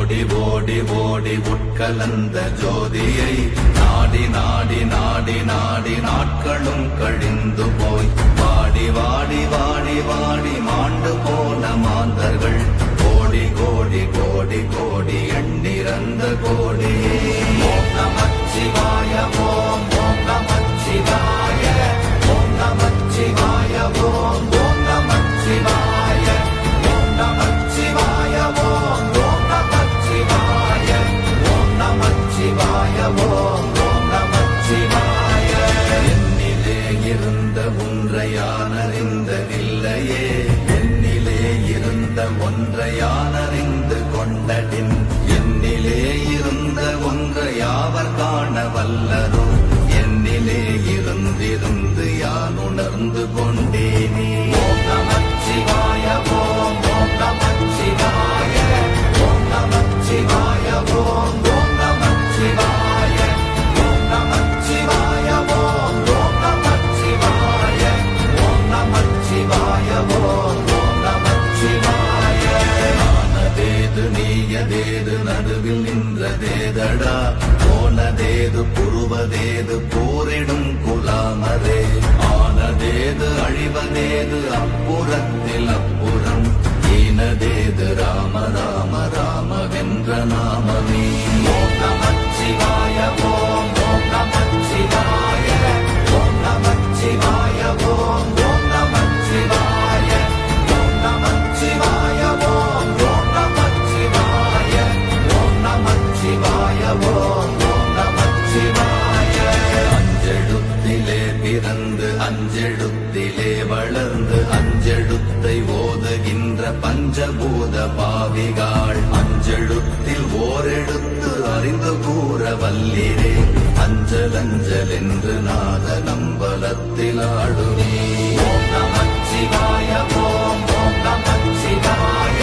ஓடி ஓடி ஓடி உட்கலந்த ஜோதியை நாடி நாடி நாடி நாடி நாட்களும் கழிந்து போய் வாடி வாடி வாடி வாடி மாண்டு போன மாந்தர்கள் கோடி கோடி கோடி கோடி எண்ணிறந்த கோடி. ஓம் நமச்சிவாய ஓம் ஓம் நமச்சிவாய ஓம் நமச்சிவாய ஓம் ஓம் நமச்சிவாய ஓம் நமச்சிவாய ஓம் ஓம் நமச்சிவாய ஓம் நமச்சிவாய ஓம் ஓம் நமச்சிவாய. என்னிலே இருந்த ஒன்றை யானறிந்ததில்லையே, என்னிலே இருந்த ஒன்றை யானறிந்து கொண்டடின், என்னிலே இருந்த ஒன்றை யாவர் காண வல்லரோ, என்னிலே இருந்திருந்து யான் உணர்ந்து கொண்டேனே. ஓம் நமச்சிவாய ஓம் ஓம் நமச்சிவாய ஓம் நமச்சிவாய ஓம் ஓம் நமச்சிவாய ஓம் நமச்சிவாய ஓம் ஓம் நமச்சிவாய ஓம் நமச்சிவாய ஓம் ஓம் நமச்சிவாய. ஆனதேது நீயதேது நடுவில் நின்றதேதடா, போனதேது புருவதேது போரிடும் குலாமரே, ஆனதேது அழிவதேது அப்புறத்தில் அப்புறம், ஈனதேது ராம ராம ராமவென்ற நாமமே. ஓம் நமச்சிவாய ஓம் ஓம் நமச்சிவாய ஓம் நமச்சிவாய ஓம் ஓம் நமச்சிவாய ஓம் நமச்சிவாய ஓம் ஓம் நமச்சிவாய ஓம் நமச்சிவாய ஓம் ஓம் நமச்சிவாய. அஞ்செழுத்திலே பிறந்து அஞ்செழுத்திலே வளர்ந்து அஞ்செழுத்தை ஓதுகின்ற பஞ்சபூத பாவிகாள், அஞ்செழுத்தில் ஓரெழுத்து அறிந்து கூற வல்லிரே, அஞ்சல் அஞ்சல் என்று நாத நம்பலத்தில் ஆடுவே. ஓம் நமச்சிவாய ஓம் ஓம் நமச்சிவாய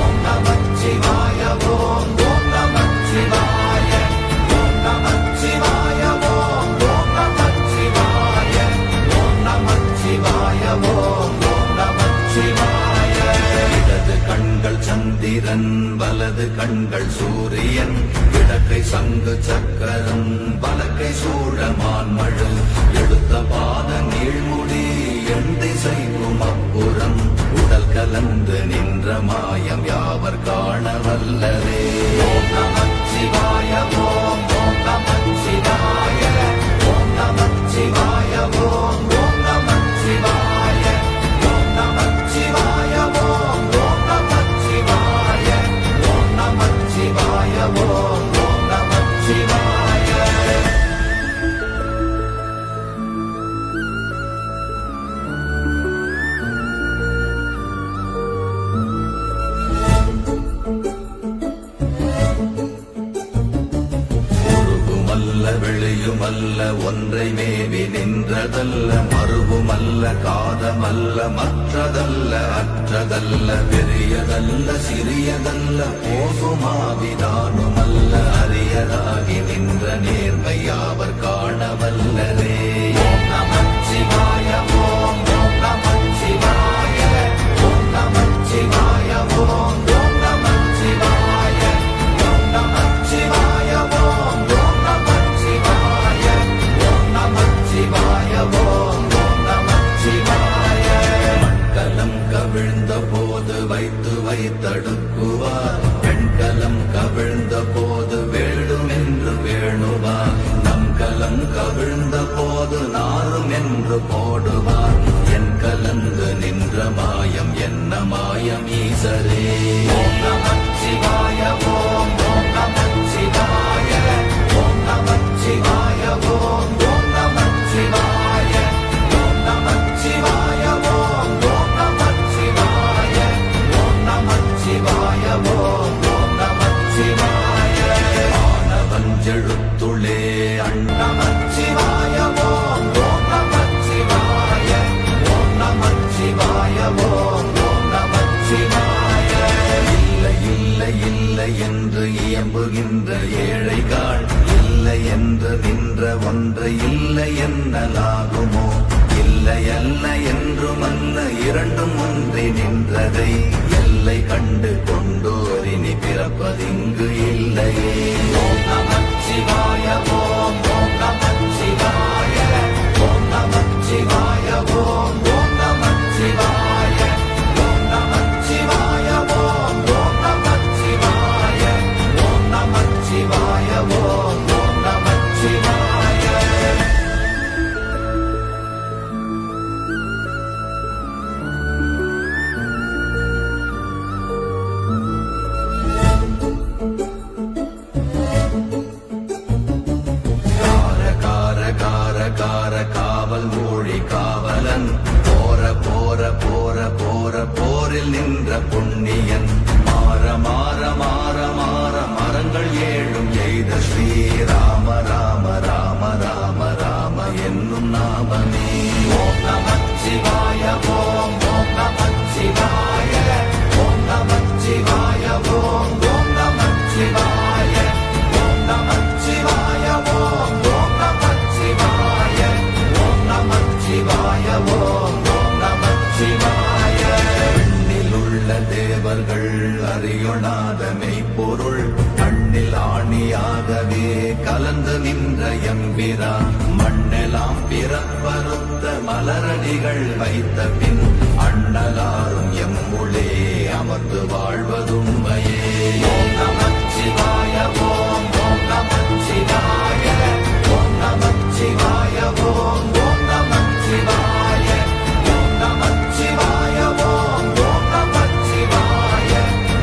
ஓம் நமச்சிவாய ஓம் ஓம் நமச்சிவாய ஓம் நமச்சிவாய ஓம் ஓம் நமச்சிவாய ஓம் நமச்சிவாய ஓம் ஓம் நமச்சிவாய. இடது கண்கள் சந்திரன் வலது கண்கள் சூரியன், இடக்கை சங்கு சக்கரம் வலக்கை சூழமான் மழு, எடுத்த பாத நீழ்முடி எண் திசைக்கும் அப்புறம், உடல் கலந்து நின்ற மாயம் யாவர் காண வல்லரே. ஓம் நமச்சிவாய ஓம் ஓம் நமச்சிவாய ஓம் நமச்சிவாய ஓம் ஓம் நமச்சிவாய ஓம் நமச்சிவாய ஓம் ஓம் நமச்சிவாய ஓம் நமச்சிவாய ஓம் ஓம் நமச்சிவாய. உருவுமல்ல வெளியுமல்ல ஒன்றை மேவி நின்றதல்ல, மறுவுமல்ல காதமல்ல மற்றதல்ல அற்றதல்ல, பெரியதல்ல சிறியதல்ல போகுமாவிதானுமல்ல, அரியதாகி நின்ற நேர்மை யாவர் காண வல்லரே. ஓம் நமச்சிவாய ஓம் ஓம் நமச்சிவாய ஓம் நமச்சிவாய ஓம் ஓம் நமச்சிவாய ஓம் நமச்சிவாய ஓம் ஓம் நமச்சிவாய ஓம் நமச்சிவாய ஓம் ஓம் நமச்சிவாய. மண்கலம் கவிழ்ந்த போது வைத்து வைத்தடுக்குவார், பெண்கலம் கவிழ்ந்த போது வேளும் என்று வேணுவார், நம் கலம் கவிழ்ந்த போது நாரும் என்று போடுவார், என் கலந்து நின்ற மாயம் என்ன மாயம் ஈசரே. ஓம் நமச்சிவாய ஓம் ஓம் நமச்சிவாய ஓம் நமச்சிவாய ஓம் ஓம் நமச்சிவாய ஓம் நமச்சிவாய ஓம் ஓம் நமச்சிவாய ஓம் நமச்சிவாய ஓம் ஓம் நமச்சிவாய. ஆனவஞ்செழுத்துளே அண்ணமச்சிவாய ஓம் ஓம் நமச்சிவாய ஓம் நமச்சிவாய ஓம் ஓம் நமச்சிவாய. இல்லை இல்லை இல்லை என்று இயம்புகின்ற ஏழைகள், இல்லை என்று நின்ற ஒன்றை இல்லை என்னலாகுமோ, இல்லை அல்ல என்றும் அல்ல இரண்டும் ஒன்றி நின்றதை எல்லை கண்டு கொண்டு கொண்டோர் இனி பிறப்பதிங்கு இல்லையே. ஓம் நமச்சிவாய ஓம் ஓம் நமச்சிவாய ஓம் நமச்சிவாய ஓம் ஓம் நமச்சிவாய ஓம் நமச்சிவாய ஓம் ஓம் நமச்சிவாய ஓம் நமச்சிவாய ஓம் ஓம் நமச்சிவாய. காவல் மொழி காவலன் போற போற போற போற போரில் நின்ற புண்ணியன் மாற மாற மாற மாற மரங்கள் ஏழும் எய்த ஸ்ரீராம ராம ராம ராம ராம என்னும் நாமமே. ஓம் நமச்சிவாய ஓம் ஓம் நமச்சிவாய ஓம் நமச்சிவாய ஓம் ஓம் நமச்சிவாய ஓம் நமச்சிவாய ஓம் ஓம் நமச்சிவாய ஓம் நமச்சிவாய ஓம் ஓம் நமச்சிவாய. எண்ணிலுள்ள தேவர்கள் அறியொணாத மெய்ப்பொருள் கண்ணில் ஆணியாகவே கலந்து நின்ற எம்பிரா மண்ணெல்லாம் பிறப்பறுத்த மலரடிகள் வைத்த பின் அண்ணலாரும் எம்முளே அமர்ந்து வாழ்வதுண்மையே. ஓம் நமச்சிவாய ஓம் ஓம் நமச்சிவாய ஓம் நமச்சிவாய ஓம் ஓம் நமச்சிவாய ஓம் நமச்சிவாய ஓம் ஓம் நமச்சிவாய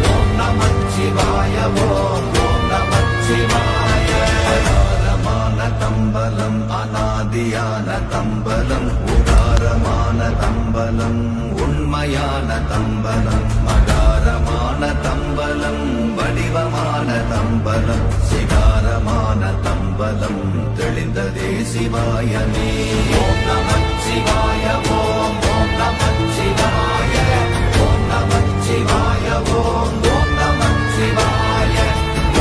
ஓம் நமச்சிவாய ஓம் ஓம் நமச்சிவாய. அகாரமான தம்பலம் அநாதியான தம்பலம் உகாரமான தம்பலம் உண்மையான தம்பலம் மகாரமான தம்பலம் வடிவமான தம்பலம் சிகாரமான தம்பலம் தெளிந்ததே சிவாயமே. ஓம் நமச்சிவாய ஓம் ஓம் நமச்சிவாய ஓம் நமச்சிவாய ஓம் ஓம் நமச்சிவாய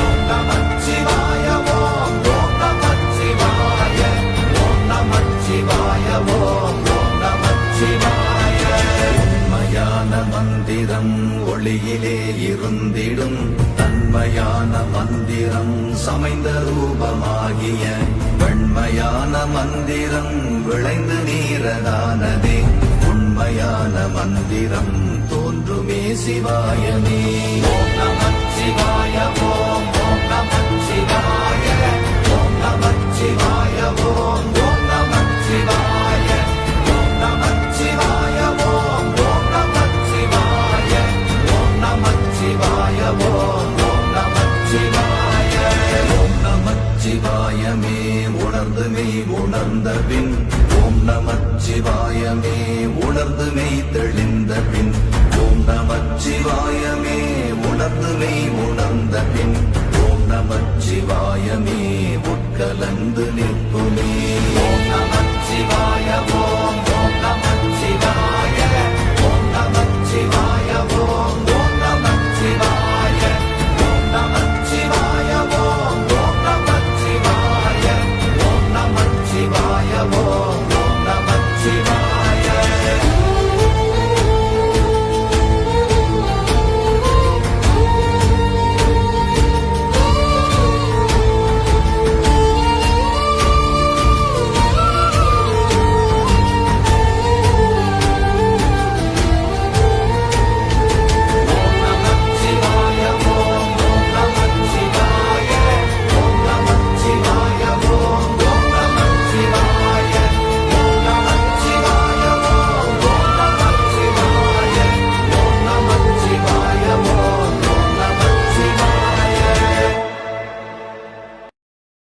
ஓம் நமச்சிவாய ஓம் ஓம் நமச்சிவாய ஓம் நமச்சிவாய ஓம் ஓம் நமச்சிவாய. உண்மையான மந்திரம் ஒளியிலே இருந்திடும் தன்மையான மந்திரம் சமைந்த ரூபமாகிய வெண்மையான மந்திரம் விளைந்து நீரதானதே உண்மையான மந்திரம் தோன்றுமே சிவாயமே. ஓம் நமச்சிவாய ஓம் ஓம் நமச்சிவாய ஓம் நமச்சிவாய ஓம் ஓம் நமச்சிவாய ஓம் நமச்சிவாய ஓம் ஓம் நமச்சிவாய ஓம் நமச்சிவாய ஓம் ஓம் நமச்சிவாய. ஓம் நமச்சிவாயமே உணர்ந்து மெய் உணர்ந்த பின் ஓம் நமச்சிவாயமே உணர்ந்து மெய் தெளிந்த பின் ஓம் நமச்சிவாயமே உணர்ந்து மெய் உணர்ந்த பின் ஓம் நமச்சிவாயமே உட்கலந்து நிற்குமே. ஓம் நமச்சிவாய ஓம் ஓம் நமச்சிவாய ஓம் நமச்சிவாய ஓம் ஓம் நமச்சிவாய ஓம் நமச்சிவாய ஓம் ஓம் நமச்சிவாய ஓம் நமச்சிவாய ஓம்